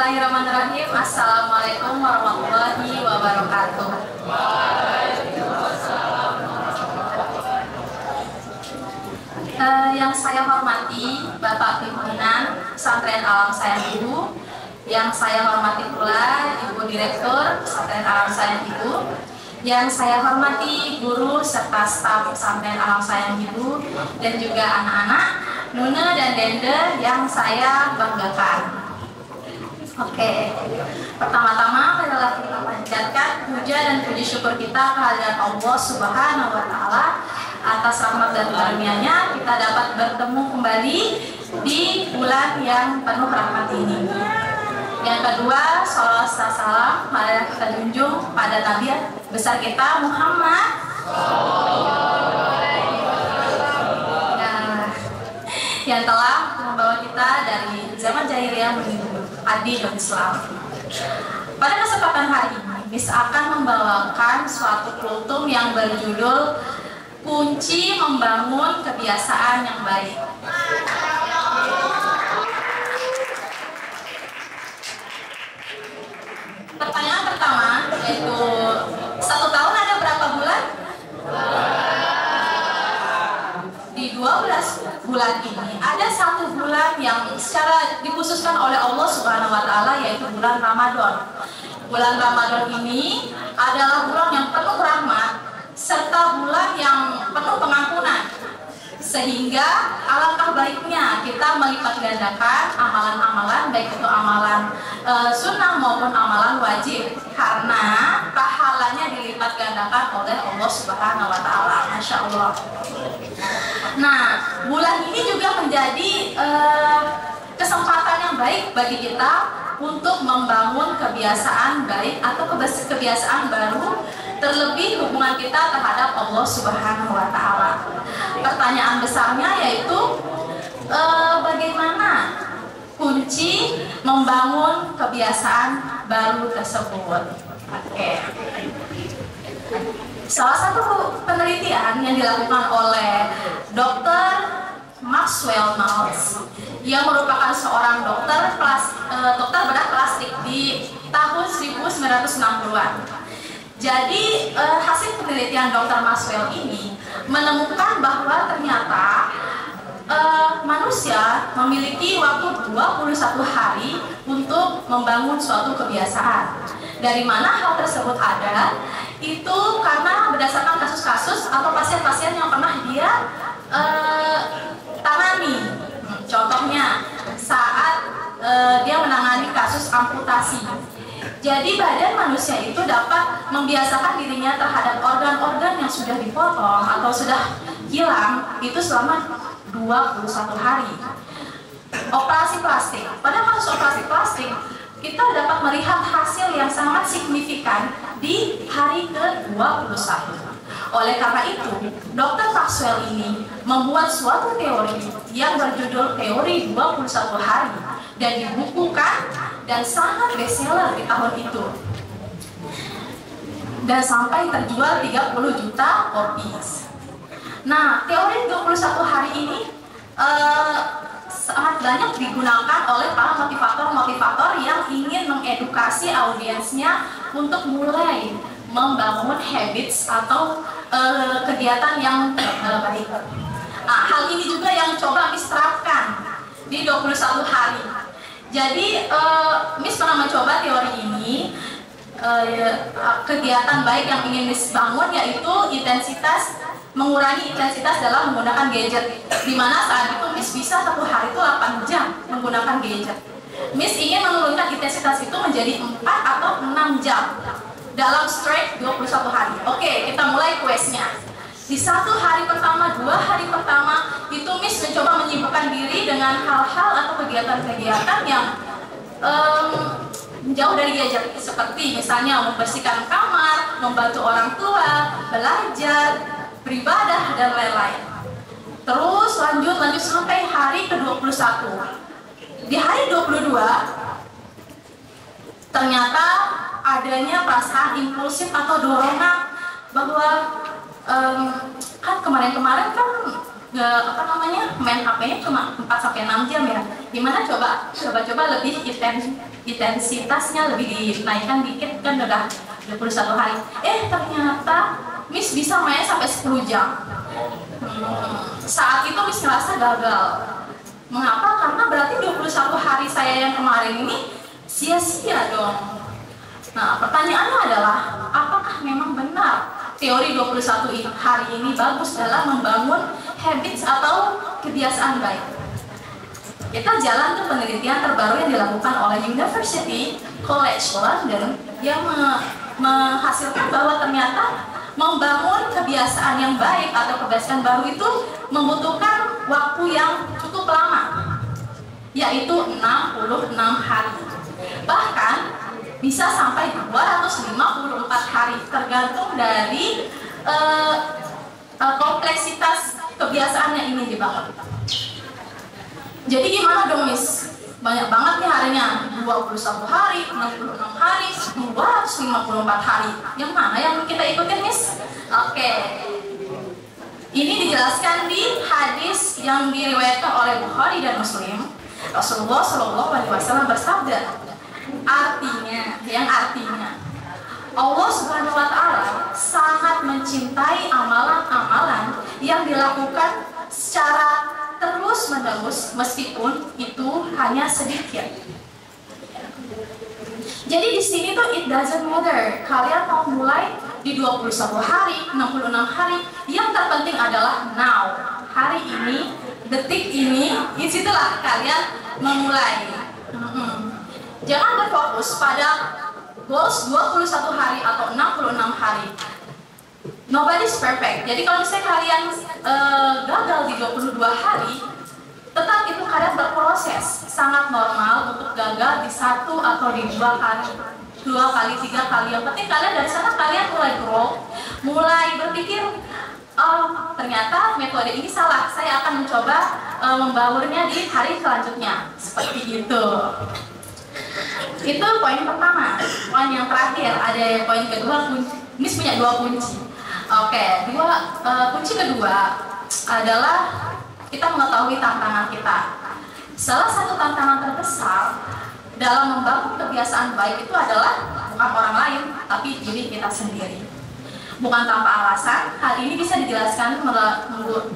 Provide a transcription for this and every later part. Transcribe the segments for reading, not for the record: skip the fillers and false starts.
Bismillahirrahmanirrahim. Assalamualaikum warahmatullahi wabarakatuh. Yang saya hormati Bapak Pimpinan Pesantren Alam Sayang Ibu, yang saya hormati pula Ibu Direktur Pesantren Alam Sayang Ibu, yang saya hormati guru serta staf Pesantren Alam Sayang Ibu, dan juga anak-anak, Nuna dan Dende yang saya banggakan. Oke, pertama-tama adalah kita panjatkan puja dan puji syukur kita kehadirat Allah Subhanahu wa Ta'ala atas rahmat dan karunia-Nya kita dapat bertemu kembali di bulan yang penuh rahmat ini. Yang kedua, sholawat salam marilah kita junjung pada Nabi besar kita Muhammad yang telah membawa kita dari zaman jahiliyah menuju adil dan Islam. Pada kesempatan hari ini, Miss akan membawakan suatu kultum yang berjudul Kunci Membangun Kebiasaan yang Baik. Pertanyaan pertama yaitu 1 tahun ada berapa bulan? Di 12 bulan ini ada 1 bulan yang secara dikhususkan oleh Allah Subhanahu wa Ta'ala, yaitu bulan Ramadan. Bulan Ramadan ini adalah bulan yang penuh rahmat serta bulan yang penuh pengampunan, sehingga alangkah baiknya kita melipat gandakan amalan-amalan, baik itu amalan sunnah maupun amalan wajib, karena pahalanya dilipat gandakan oleh Allah Subhanahu wa Ta'ala. Masya Allah. Nah, bulan ini juga menjadi kesempatan yang baik bagi kita untuk membangun kebiasaan baik atau kebiasaan baru, terlebih hubungan kita terhadap Allah Subhanahu wa Ta'ala. Pertanyaan besarnya yaitu bagaimana kunci membangun kebiasaan baru tersebut. Oke. Salah satu penelitian yang dilakukan oleh Dr. Maxwell Maltz, yang merupakan seorang dokter bedah plastik di tahun 1960-an. Jadi hasil penelitian Dr. Maxwell ini menemukan bahwa ternyata manusia memiliki waktu 21 hari untuk membangun suatu kebiasaan. Dari mana hal tersebut ada? Itu karena berdasarkan kasus-kasus atau pasien-pasien yang pernah dia tangani. Contohnya saat dia menangani kasus amputasi. Jadi badan manusia itu dapat membiasakan dirinya terhadap organ-organ yang sudah dipotong atau sudah hilang itu selama 21 hari. Operasi plastik. Pada kasus operasi plastik, kita dapat melihat hasil yang sangat signifikan di hari ke-21. Oleh karena itu, Dr. Maxwell ini membuat suatu teori yang berjudul teori 21 hari dan dibukukan dan sangat bestseller di tahun itu. Dan sampai terjual 30 juta copies. Nah, teori 21 hari ini sangat banyak digunakan oleh para motivator-motivator yang ingin mengedukasi audiensnya untuk mulai membangun habits atau kegiatan yang baik. Nah, hal ini juga yang coba Miss terapkan di 21 hari. Jadi Miss pernah mencoba teori ini. Kegiatan baik yang ingin Miss bangun yaitu mengurangi intensitas dalam menggunakan gadget, dimana saat itu Miss bisa 1 hari itu 8 jam menggunakan gadget. Miss ingin menurunkan intensitas itu menjadi 4 atau 6 jam dalam straight 21 hari. Oke, kita mulai questnya. Di 1 hari pertama, 2 hari pertama itu Miss mencoba menyibukkan diri dengan hal-hal atau kegiatan-kegiatan yang jauh dari gadget, seperti misalnya membersihkan kamar, membantu orang tua, belajar, beribadah, dan lain-lain. Terus lanjut sampai hari ke-21. Di hari 22 ternyata adanya perasaan impulsif atau dorongan bahwa kan kemarin-kemarin kan apa namanya, main HP-nya cuma 4-6 jam ya. Gimana coba lebih intensitasnya lebih dinaikkan dikit, kan udah 21 hari. Ternyata Miss bisa main sampai 10 jam. Saat itu Miss ngerasa gagal. Mengapa? Karena berarti 21 hari saya yang kemarin ini sia-sia dong. Nah, pertanyaannya adalah, apakah memang benar teori 21 hari ini bagus dalam membangun habits atau kebiasaan baik? Kita jalan ke penelitian terbaru yang dilakukan oleh University College London yang menghasilkan bahwa ternyata membangun kebiasaan yang baik atau kebiasaan baru itu membutuhkan waktu yang cukup lama, yaitu 66 hari. Bahkan bisa sampai 254 hari, tergantung dari kompleksitas kebiasaannya ini dibangun. Jadi gimana dong Miss? Banyak banget nih harinya, 21 hari, 66 hari, 254 hari. Yang mana yang kita ikutin Miss? Oke. Ini dijelaskan di hadis yang diriwayatkan oleh Bukhari dan Muslim. Rasulullah Shallallahu Alaihi Wasallam bersabda, artinya Allah Subhanahu Wa Taala sangat mencintai amalan-amalan yang dilakukan secara terus-menerus meskipun itu hanya sedikit. Jadi di sini tuh it doesn't matter kalian mau mulai di 21 hari, 66 hari, yang terpenting adalah now, hari ini, detik ini, disitulah kalian memulai. Jangan berfokus pada goals 21 hari atau 66 hari. Nobody's perfect. Jadi kalau misalnya kalian gagal di 22 hari, tetap itu kalian berproses. Sangat normal untuk gagal di 1 atau di 2 kali, 3 kali. Yang penting kalian dari sana kalian mulai grow, mulai berpikir, oh ternyata metode ini salah. Saya akan mencoba membaurnya di hari selanjutnya. Seperti itu. Itu poin pertama. Poin yang terakhir, ada poin kedua. Miss punya 2 kunci. Oke, kunci kedua adalah kita mengetahui tantangan kita. Salah satu tantangan terbesar dalam membangun kebiasaan baik itu adalah bukan orang lain, tapi diri kita sendiri. Bukan tanpa alasan, hal ini bisa dijelaskan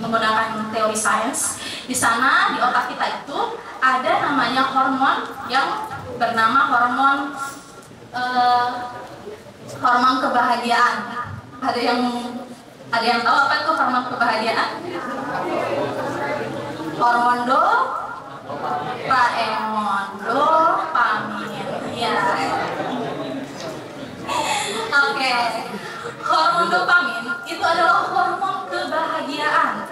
menggunakan teori sains. Di sana, di otak kita itu ada namanya hormon yang bernama hormon kebahagiaan. Ada yang tahu apa itu hormon kebahagiaan? Hormon dopamin. Ya. Oke. Hormon dopamin itu adalah hormon kebahagiaan.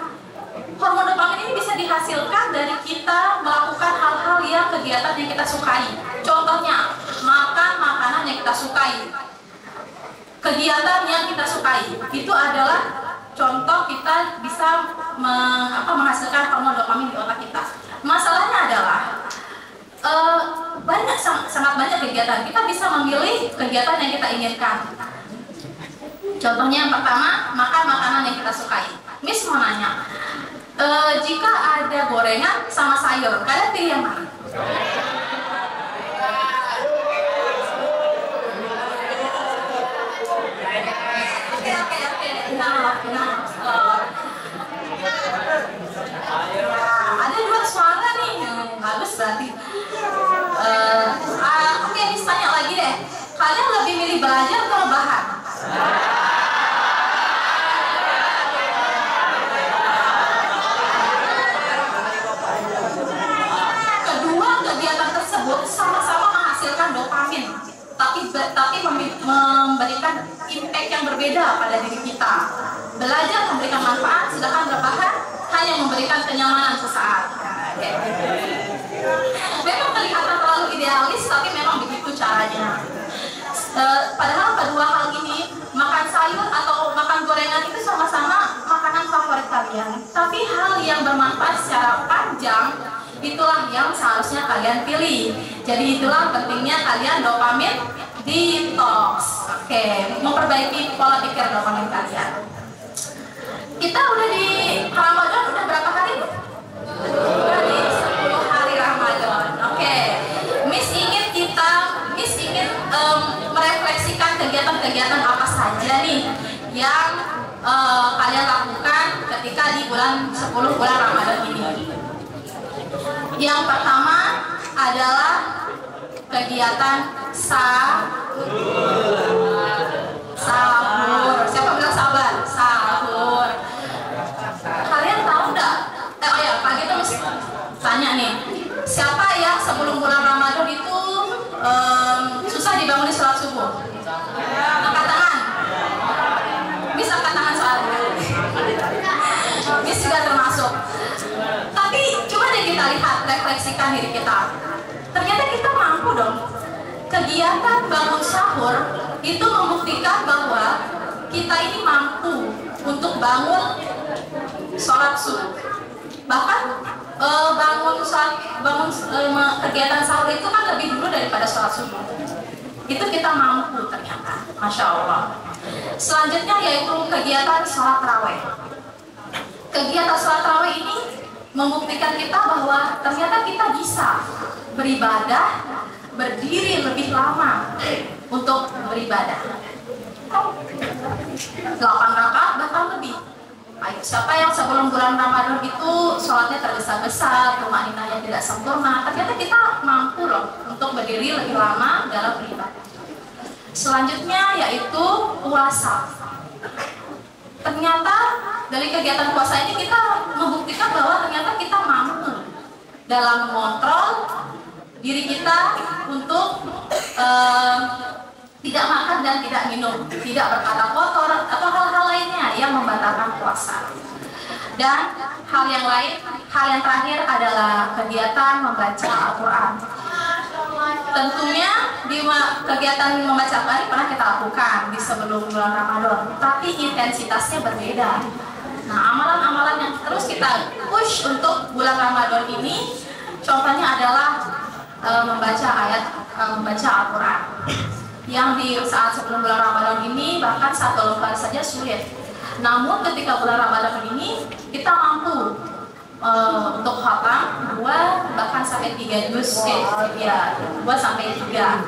Hormon dopamin ini bisa dihasilkan dari kita melakukan hal-hal yang kegiatan yang kita sukai. Contohnya, makan makanan yang kita sukai. Kegiatan yang kita sukai itu adalah contoh kita bisa menghasilkan hormon dopamin di otak kita. Masalahnya adalah sangat banyak kegiatan. Kita bisa memilih kegiatan yang kita inginkan. Contohnya yang pertama, makan makanan yang kita sukai. Miss mau nanya, jika ada gorengan sama sayur, kalian pilih yang mana? Ada 2 suara nih, bagus berarti. Oke, Miss tanya lagi deh, kalian lebih milih belajar atau rebahan? Kedua kegiatan tersebut sama-sama menghasilkan dopamin, tapi memberikan impact yang berbeda pada diri kita. Belajar memberikan manfaat, sedangkan rebahan hanya memberikan kenyamanan sesaat. Memang kelihatan terlalu idealis, tapi memang begitu caranya. Padahal kedua hal ini, makan sayur atau makan gorengan itu sama-sama makanan favorit kalian. Tapi hal yang bermanfaat secara panjang, itulah yang seharusnya kalian pilih. Jadi itulah pentingnya kalian dopamin detox. Oke, memperbaiki pola pikir dopamin kalian. Kita udah di Ramadan udah berapa kalian lakukan ketika di bulan 10 bulan Ramadan ini. Yang pertama adalah kegiatan sahur. Siapa bilang sabar? Sahur. Kalian tahu nggak? Oh ya, pagi itu mesti tanya nih. Siapa yang sebelum bulan Ramadan itu susah dibangunin sholat subuh? Angkat tangan. Bisa angkat tangan soalnya. Bisa juga termasuk. Tapi coba deh kita lihat, refleksikan diri kita. Ternyata kita mampu dong. Kegiatan bangun sahur itu membuktikan bahwa kita ini mampu untuk bangun sholat subuh. Bahkan kegiatan sahur itu kan lebih dulu daripada sholat subuh. Itu kita mampu ternyata, Masya Allah. Selanjutnya yaitu kegiatan sholat tarawih. Kegiatan sholat tarawih ini membuktikan kita bahwa ternyata kita bisa beribadah, berdiri lebih lama untuk beribadah. 8 rakaat bahkan lebih. Ayo, siapa yang sebelum bulan Ramadan itu sholatnya tergesa-gesa, tumaninahnya tidak sempurna, ternyata kita mampu loh untuk berdiri lebih lama dalam beribadah. Selanjutnya yaitu puasa. Ternyata dari kegiatan puasa ini kita membuktikan bahwa ternyata kita mampu dalam mengontrol diri kita untuk tidak makan dan tidak minum, tidak berkata kotor atau hal-hal lainnya yang membatalkan puasa. Dan hal yang terakhir adalah kegiatan membaca Al-Quran. Tentunya di kegiatan membaca Al-Quran pernah kita lakukan di sebelum bulan Ramadan, tapi intensitasnya berbeda. Nah, amalan-amalan yang terus kita push untuk bulan Ramadan ini, contohnya adalah membaca Al-Quran. Yang di saat sebelum bulan Ramadan ini bahkan 1 lembar saja sulit. Namun ketika bulan Ramadan ini kita mampu untuk khatam 2 bahkan sampai 3 juz, 2 sampai 3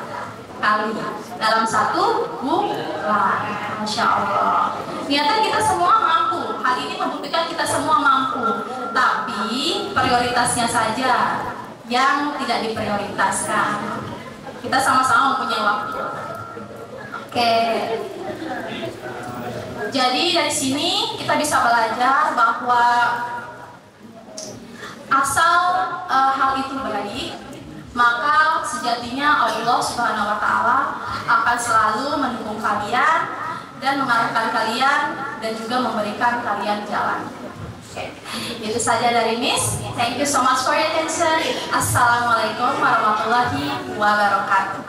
kali dalam 1 bulan. Masya Allah. Ternyata kita semua mampu. Hal ini membuktikan kita semua mampu. Tapi prioritasnya saja yang tidak diprioritaskan. Kita sama-sama mempunyai waktu. Oke. Jadi dari sini kita bisa belajar bahwa asal hal itu baik, maka sejatinya Allah Subhanahu wa Ta'ala akan selalu mendukung kalian dan mengarahkan kalian dan juga memberikan kalian jalan. Okay. Itu saja dari Miss. Thank you so much for your attention. Assalamualaikum warahmatullahi wabarakatuh.